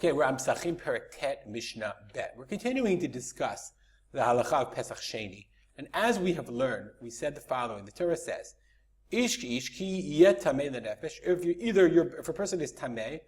Okay, we're on Pesachim Perek Tet Mishnah Bet. We're continuing to discuss the halacha of Pesach Sheni. And as we have learned, we said the following. The Torah says, Ish ki yet tamei lenefesh. If a person is tamei,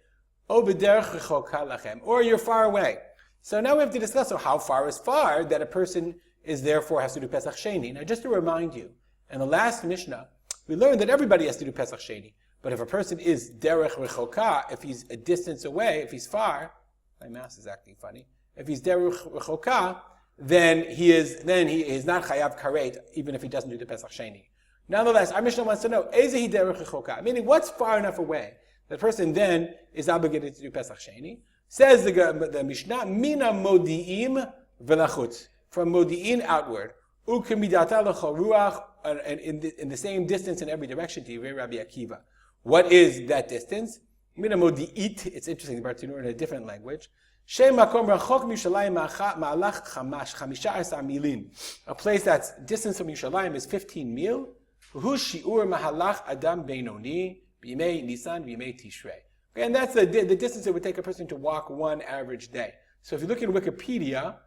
o b'derech rechoka lachem, or you're far away. So now we have to discuss how far is far that a person is therefore has to do Pesach Sheni. Now just to remind you, in the last Mishnah, we learned that everybody has to do Pesach Sheni. But if a person is derech rechoka, if he's a distance away, if he's far, my mouse is acting funny. If he's derech rechoka, then he is not chayav karet, even if he doesn't do the Pesach Sheni. Nonetheless, our Mishnah wants to know, ezehi derech rechoka, meaning what's far enough away? The person then is obligated to do Pesach Sheni. Says the Mishnah, mina modi'im velachutz, from modi'in outward, ukemidata l'chol ruach, and in the same distance in every direction, to Rabbi Akiva. What is that distance? Mina modi'it, it's interesting, the Bartanur in a different language. Shem makom rachok mishalayim ma'alach chamisha asar milin. A place that's distance from Yerushalayim is 15 mil. Hu shi'ur mahalach adam beinoni b'yimei Nisan b'yimei Tishrei. Okay, and that's the distance it would take a person to walk one average day. So if you look at Wikipedia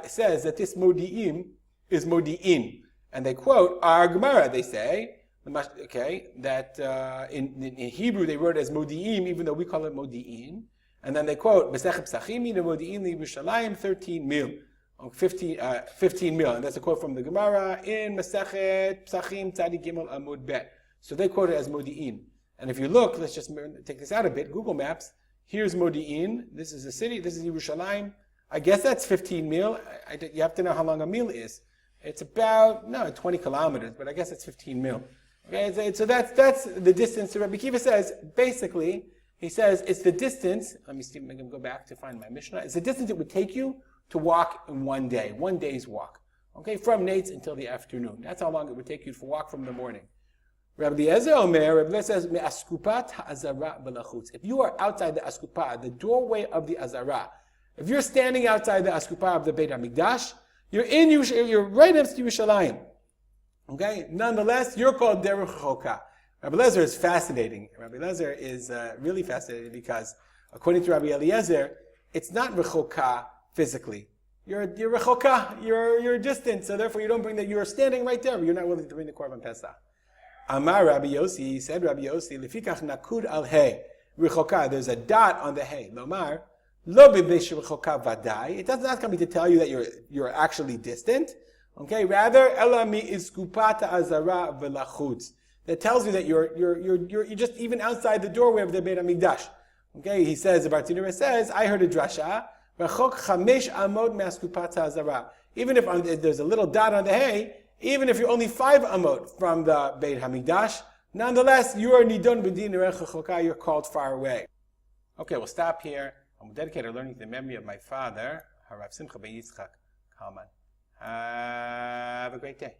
says that this modi'im is modi'in. And they quote our Gemara, they say, that in Hebrew they wrote it as modi'im, even though we call it modi'in. And then they quote, Pesachim modi'in li'Yerushalayim 13 mil. 15 mil. And that's a quote from the Gemara in Masechet Pesachim Tzadik Gimel Amud Bet. So they quote it as modi'in. And if you look, let's just take this out a bit, Google Maps, here's Modi'in, this is a city, this is Yerushalayim. I guess that's 15 mil. You have to know how long a mil is. It's about, 20 kilometers, but I guess it's 15 mil. Okay, so that's the distance. So Rabbi Akiva says, basically, he says it's the distance, let me see, I'm going to go back to find my Mishnah, it's the distance it would take you to walk in one day's walk. Okay, from Nates until the afternoon. That's how long it would take you to walk from the morning. Rabbi Eliezer says, "Me'askupat ha'azara b'lachutz." If you are outside the askupa, the doorway of the azara, if you're standing outside the askupa of the Beit HaMikdash, you're right next to Yerushalayim. Okay. Nonetheless, you're called derech rechoka. Rabbi Eliezer is fascinating. Rabbi Eliezer is really fascinating because, according to Rabbi Eliezer, it's not rechoka physically. You're rechoka. You're distant. So therefore, you don't bring that. You're standing right there, but you're not willing to bring the korban pesach. Amar Rabbi Yossi, said Rabbi Yossi, Lefikach nakud al hey, rechoka, there's a dot on the hey. Lomar, lo bebesh rechoka vadai. It doesn't ask me to tell you that you're actually distant. Okay, rather, ela mi iskupata azara velachutz. That tells you that you're just even outside the doorway of the Beit HaMikdash. Okay, he says, the Bartanur says, I heard a drasha, rachok chamesh amod me'askupata azara. Even if there's a little dot on the hay, even if you're only 5 amot from the Beit HaMikdash, nonetheless, you are nidon b'din derech rechoka, you're called far away. Okay, we'll stop here. I'm dedicated to learning the memory of my father, Harav Simcha ben Yitzchak Kalman. Have a great day.